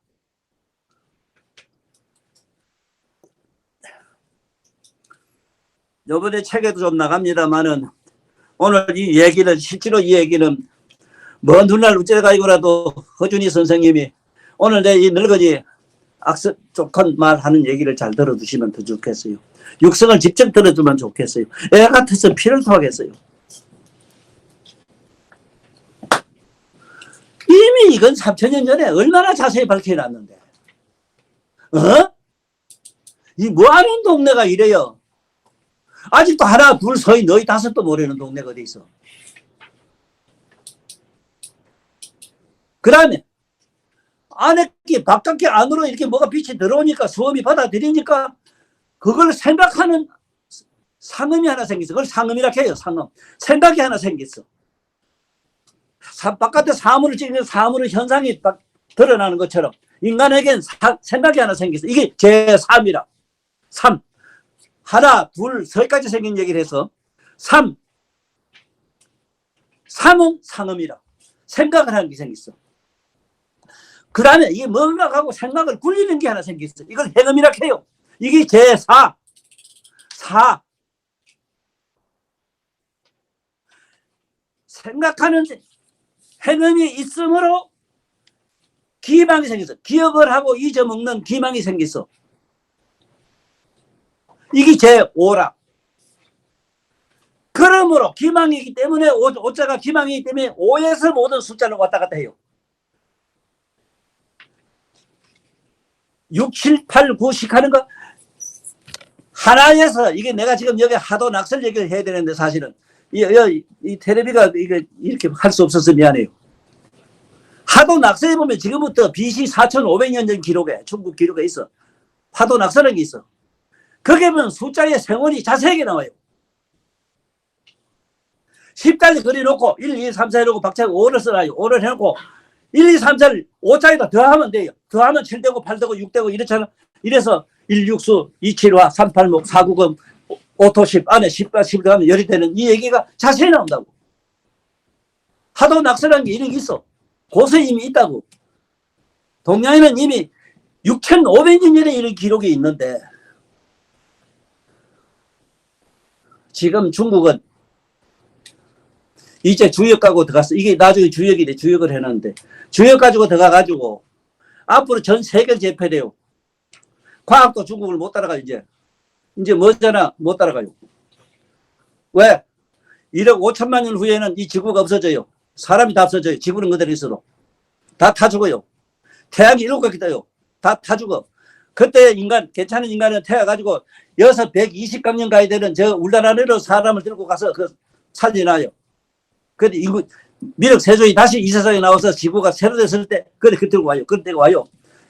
요번에 책에도 좀 나갑니다만은 오늘 이 얘기는 실제로 이 얘기는 먼 훗날 우째가이고라도 허준희 선생님이 오늘 내 이 늙은이 악성 쪽한 말 하는 얘기를 잘 들어두시면 더 좋겠어요. 육성을 직접 들어주면 좋겠어요. 애 같아서 피를 토하겠어요. 이미 이건 3000년 전에 얼마나 자세히 밝혀놨는데. 이 뭐하는 동네가 이래요. 아직도 하나 둘 서희 너희 다섯도 모르는 동네가 어디 있어. 그 다음에 안에 바깥에 안으로 이렇게 뭐가 빛이 들어오니까 수험이 받아들이니까 그걸 생각하는 상음이 하나 생겼어. 그걸 상음이라 해요. 상음. 생각이 하나 생겼어. 바깥에 사물을 찍는 사물의 현상이 드러나는 것처럼 인간에겐 생각이 하나 생겼어. 이게 제3이라. 3. 하나, 둘, 서까지 생긴 얘기를 해서 3. 3은 상음이라. 생각을 하는 게 생겼어. 그 다음에 이게 뭔가 하고 생각을 굴리는 게 하나 생겼어. 이걸 행음이라 해요. 이게 제4. 4. 생각하는 행음이 있으므로 기망이 생겼어. 기억을 하고 잊어먹는 기망이 생겼어. 이게 제5라. 그러므로 기망이기 때문에 오자가 기망이기 때문에 5에서 모든 숫자를 왔다 갔다 해요. 6, 7, 8, 9씩 하는 거 하나에서 이게 내가 지금 여기 하도 낙설 얘기를 해야 되는데 사실은 이 텔레비가 이렇게 할 수 없어서 미안해요. 하도 낙서해 보면 지금부터 BC 4500년 전 기록에 중국 기록에 있어. 하도 낙서라는 게 있어. 거기에 보면 숫자의 생원이 자세하게 나와요. 10까지 그려놓고 1, 2, 3, 4 해놓고 박자가 5를 써놔요. 5를 해놓고 1, 2, 3, 4를 5자에다 더하면 돼요. 더하면 7되고 8되고 6되고 이렇잖아. 이래서 1, 6수, 2, 7화, 3, 8, 목, 4, 9, 금, 5, 토, 10 안에 10과 10을 더하면 열이 되는 이 얘기가 자세히 나온다고. 하도 낙서라는 게 이런 게 있어. 고서에 이미 있다고. 동양에는 이미 6500년 전에 이런 기록이 있는데 지금 중국은 이제 주역 가고 들어갔어. 이게 나중에 주역이 돼. 주역을 해놨는데 주역 가지고 들어가가지고 앞으로 전 세계를 제패돼요. 과학도 중국을 못 따라가 이제 뭐잖아. 못 따라가요. 왜? 1억 5천만 년 후에는 이 지구가 없어져요. 사람이 다 없어져요. 지구는 그대로 있어도. 다 죽어요. 태양이 7개 떠요. 다 죽어. 그때 인간, 괜찮은 인간은 태워가지고 120강년 가야 되는 저 울다라내로 사람을 들고 가서 그 살려놔요. 근데 인구, 미륵 세종이 다시 이 세상에 나와서 지구가 새로 됐을 때, 그때 와요. 그때 와요.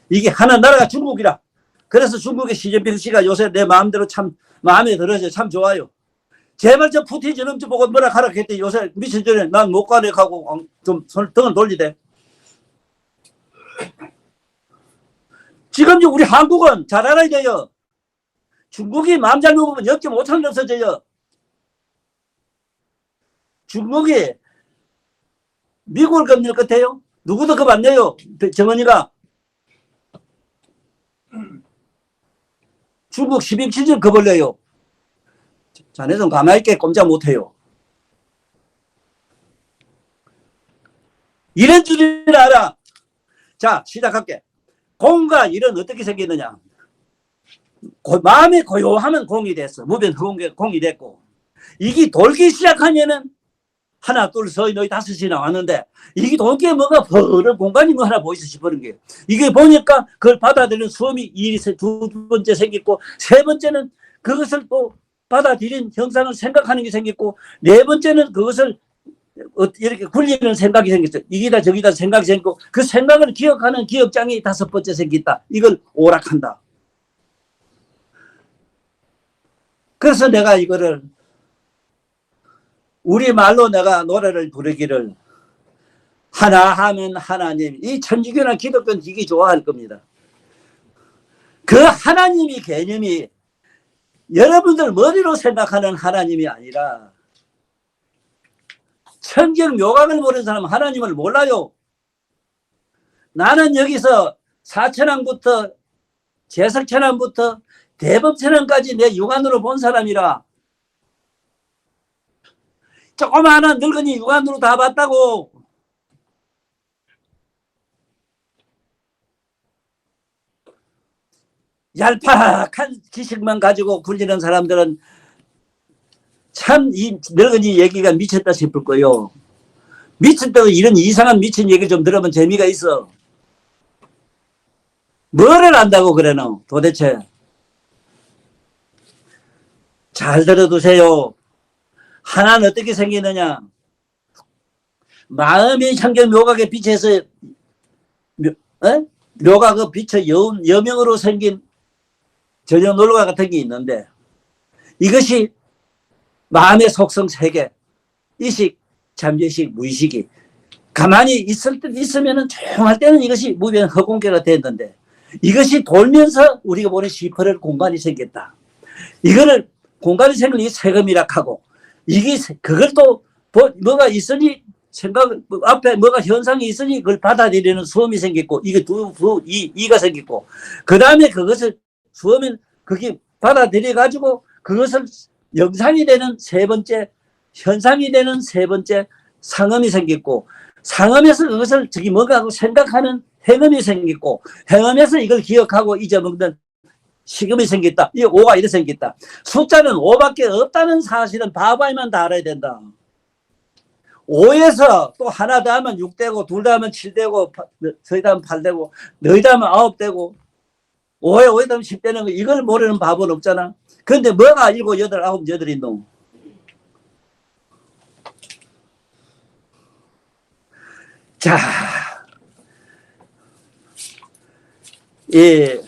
이게 하나 나라가 중국이라. 그래서 중국의 시진핑 씨가 요새 내 마음대로 참 마음에 들어서 참 좋아요. 제발 저 푸틴 저놈 좀 보고 뭐라 하라 했더니 요새 며칠 전에 난 못 가네 하고 좀 등을 돌리대. 지금 우리 한국은 잘 알아야 돼요. 중국이 마음 잘 먹으면 0.5천 없어져요. 중국이 미국을 겁낼 것 같아요. 누구도 겁 안 내요. 정은이가 중국 12.7점 겁을 내요. 자네 좀 가만히 있게 꼼짝 못해요. 이런 줄을 알아. 자, 시작할게. 공과 일은 어떻게 생기느냐. 마음이 고요하면 공이 됐어. 무변 공이 됐고, 이게 돌기 시작하면은 하나, 둘, 서, 너희 다섯이 나왔는데, 이게 돌기에 뭐가 버릇 공간이 뭐 하나 보이서 싶어는 게, 이게 보니까 그걸 받아들이는 수험이 두 번째 생겼고, 세 번째는 그것을 또 받아들인 형상을 생각하는 게 생겼고, 네 번째는 그것을 이렇게 굴리는 생각이 생겼어. 이기다 저기다 생각이 생기고, 그 생각을 기억하는 기억장이 다섯 번째 생겼다. 이걸 오락한다. 그래서 내가 이거를 우리말로 내가 노래를 부르기를, 하나 하면 하나님, 이 천주교나 기독교는 되게 좋아할 겁니다. 그 하나님이 개념이 여러분들 머리로 생각하는 하나님이 아니라, 천경 묘각을 모르는 사람은 하나님을 몰라요. 나는 여기서 사천왕부터 제석천왕부터 대법천왕까지 내 육안으로 본 사람이라, 조그마한 늙은이 육안으로 다 봤다고. 얄팍한 지식만 가지고 굴리는 사람들은 참 이 늙은이 얘기가 미쳤다 싶을 거요. 미쳤다고 이런 이상한 미친 얘기 좀 들으면 재미가 있어. 뭐를 안다고 그래노 도대체. 잘 들어두세요. 하나는 어떻게 생기느냐. 마음이 청경 묘각에 비춰서 묘각에 비춰 여명으로 생긴 저녁 놀과 같은 게 있는데, 이것이 마음의 속성 세 개, 의식, 잠재의식, 무의식이 가만히 있으면 조용할 때는 이것이 무변 허공계가 됐는데, 이것이 돌면서 우리가 보는 시퍼럴 공간이 생겼다. 이거를 공간이 생긴 이 세금이라 하고, 이게 그걸 또 뭐가 있으니 생각 앞에 뭐가 현상이 있으니 그걸 받아들이는 수험이 생겼고, 이게 이가 생겼고, 그 다음에 그것을 수험은 그게 받아들여 가지고 그것을 영상이 되는 세 번째, 현상이 되는 세 번째 상음이 생겼고, 상음에서 그것을 저기 뭔가 하고 생각하는 행음이 생겼고, 행음에서 이걸 기억하고 잊어먹는 식음이 생겼다. 이 5가 이렇게 생겼다. 숫자는 5밖에 없다는 사실은 바바이만 다 알아야 된다. 5에서 또 하나 더 하면 6되고, 둘 더 하면 7되고, 서 더 하면 8되고, 너희 더 하면 9되고, 5에 5에 더 하면 10되는 거, 이걸 모르는 바보는 없잖아. 그런데 뭐가 7, 8, 9, 8이 노? 자, 예.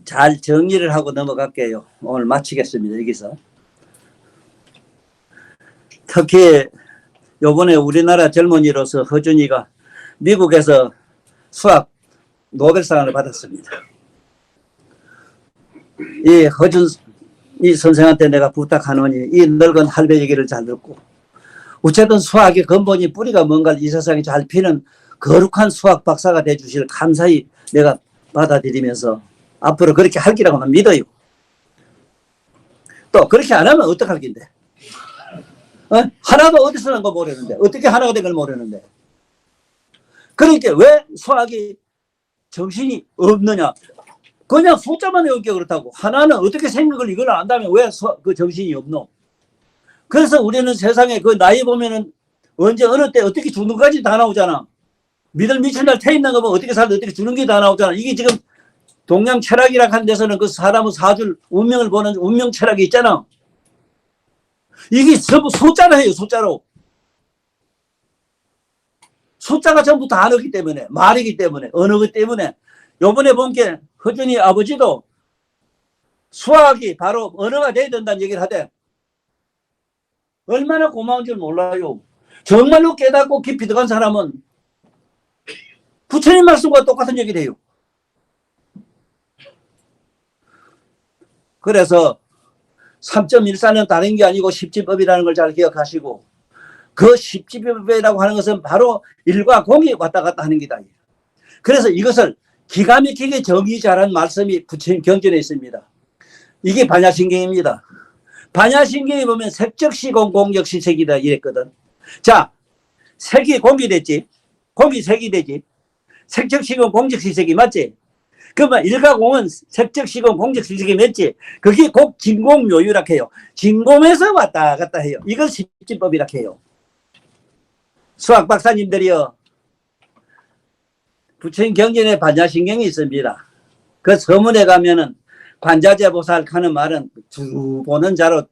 잘 정리를 하고 넘어갈게요. 오늘 마치겠습니다. 여기서. 특히 요번에 우리나라 젊은이로서 허준이가 미국에서 수학 노벨상을 받았습니다. 이 허준 이 선생한테 내가 부탁하노니 이 늙은 할배 얘기를 잘 듣고, 어쨌든 수학의 근본이 뿌리가 뭔가 이 세상에 잘 피는 거룩한 수학 박사가 되주실 감사히 내가 받아들이면서 앞으로 그렇게 할 기라고는 믿어요. 또 그렇게 안 하면 어떡할 긴데. 하나도 어디서 난 거 모르는데, 어떻게 하나가 된 걸 모르는데. 그러니까 왜 수학이 정신이 없느냐. 그냥 숫자만 외운 게 그렇다고. 하나는 어떻게 생긴 걸 이걸 안다면 왜 그 정신이 없노. 그래서 우리는 세상에 그 나이 보면은 언제 어느 때 어떻게 죽는 까지 다 나오잖아. 믿을 미친 날 태 있는 거 보면 어떻게 살다 어떻게 죽는 게 다 나오잖아. 이게 지금 동양 철학이라 한 데서는 그 사람의 사줄 운명을 보는 운명 철학이 있잖아. 이게 전부 숫자로 해요. 숫자로. 숫자가 전부 단어이기 때문에, 말이기 때문에, 언어이기 때문에. 요번에 본 게 허준이 아버지도 수학이 바로 언어가 돼야 된다는 얘기를 하대. 얼마나 고마운 줄 몰라요. 정말로 깨닫고 깊이 들어간 사람은 부처님 말씀과 똑같은 얘기를 해요. 그래서 3.14는 다른 게 아니고 십지법이라는 걸 잘 기억하시고, 그 십지법이라고 하는 것은 바로 일과 공이 왔다 갔다 하는 게다. 그래서 이것을 기가 막히게 정의 잘한 말씀이 부처님 경전에 있습니다. 이게 반야신경입니다. 반야신경에 보면 색적시공 공적시색이다 이랬거든. 자, 색이 공기 됐지. 공기 색이 되지. 색적시공 공적시색이 맞지? 그러면 일가공은 색적시공 공적시색이 맞지? 그게 곧 진공묘유라 해요. 진공에서 왔다 갔다 해요. 이걸 십진법이라 해요. 수학 박사님들이요. 부처님 경전에 반야신경이 있습니다. 그 서문에 가면은 관자재보살 하는 말은 쭉 보는 자로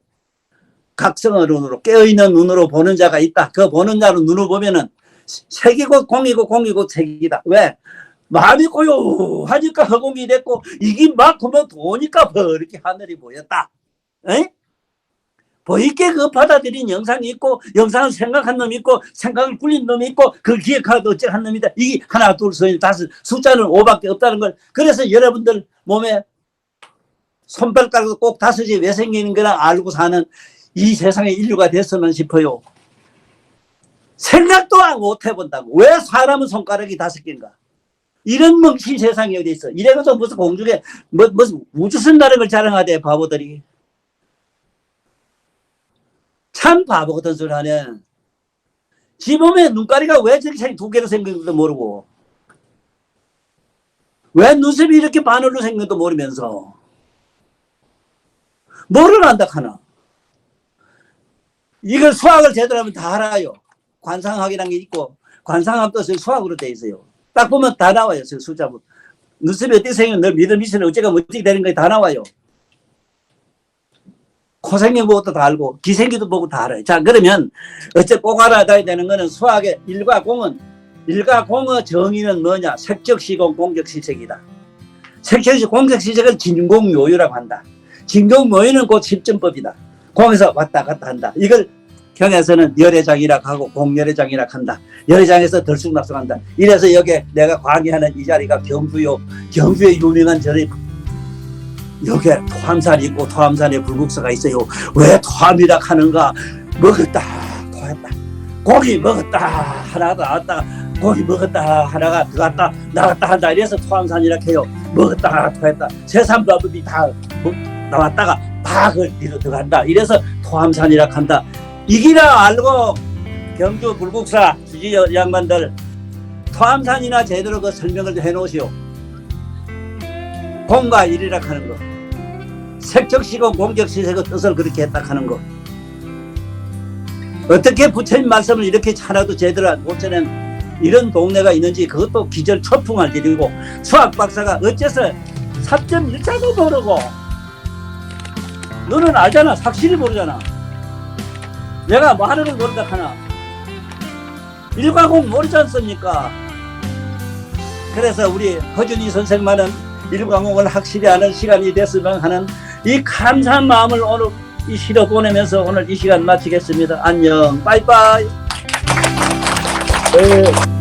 각성의 눈으로 깨어있는 눈으로 보는 자가 있다. 그 보는 자로 눈을 보면은 색이고 공이고 공이고 색이다. 왜? 마음이 고요하니까 허공이 됐고 이게 막 보면 도니까 이렇게 하늘이 보였다. 에? 보이게 그 받아들인 영상이 있고 영상을 생각한 놈이 있고 생각을 굴린 놈이 있고 그걸 기억하고 어쩌한 놈이다. 이게 하나 둘 셋 다섯 숫자는 5밖에 없다는 걸. 그래서 여러분들 몸에 손발가락도 꼭 다섯이 왜 생기는 거나 알고 사는 이 세상의 인류가 됐으면 싶어요. 생각도 못 해본다고. 왜 사람은 손가락이 5개인가? 이런 멍친 세상이 어디 있어? 이래서 무슨 공중에 무슨 우주 쓴다는 걸 자랑하대 바보들이. 참 바보 같은 소리 하네. 지 몸에 눈가리가 왜 저렇게 2개로 생긴 것도 모르고 왜 눈썹이 이렇게 바늘로 생긴 것도 모르면서 뭐를 안다 하나. 이걸 수학을 제대로 하면 다 알아요. 관상학이라는 게 있고 관상학도 수학으로 돼 있어요. 딱 보면 다 나와요. 숫자부. 눈썹이 어떻게 생기면 너 믿을 미치는 어째가 어떻게 되는 게 다 나와요. 코 생긴 것도 다 알고 기생기도 보고 다 알아요. 자, 그러면 어째 꼭 알아야 되는 거는 수학의 일과 공의 정의는 뭐냐? 색적시공 공적시색이다. 색적시공 공적시색을 진공묘유라고 한다. 진공묘유는 곧 십전법이다. 공에서 왔다 갔다 한다. 이걸 경에서는 열애장이라고 하고 공열애장이라고 한다. 열애장에서 들쑥날쑥한다. 이래서 여기 내가 강의하는 이 자리가 경주요. 경주에 유명한 절이 여기에 토암산이 있고 토암산에 불국사가 있어요. 왜 토암이라 하는가? 먹었다 토했다. 고기 먹었다 하나가 나왔다가 고기 먹었다 하나가 들어갔다 나갔다 한다. 이래서 토암산이라 해요. 먹었다 토했다. 세삼밥이 다 나왔다가 박을 뒤로 들어간다. 이래서 토암산이라 한다. 이기라 알고 경주 불국사 주지 양반들 토암산이나 제대로 그 설명을 해놓으시오. 공과 일이라 하는 거, 색적시공 공적시색의 뜻을 그렇게 했다 하는 거. 어떻게 부처님 말씀을 이렇게 하나도 제대로 못 전한 이런 동네가 있는지 그것도 기절초풍할 일이고, 수학 박사가 어째서 3.1자도 모르고 너는 알잖아. 확실히 모르잖아. 내가 뭐 하는 걸 모른다 하나. 일과공 모르지 않습니까? 그래서 우리 허준이 선생만은 일과공을 확실히 아는 시간이 됐으면 하는 이 감사한 마음을 오늘 이 시로 보내면서 오늘 이 시간 마치겠습니다. 안녕. 빠이빠이. 네.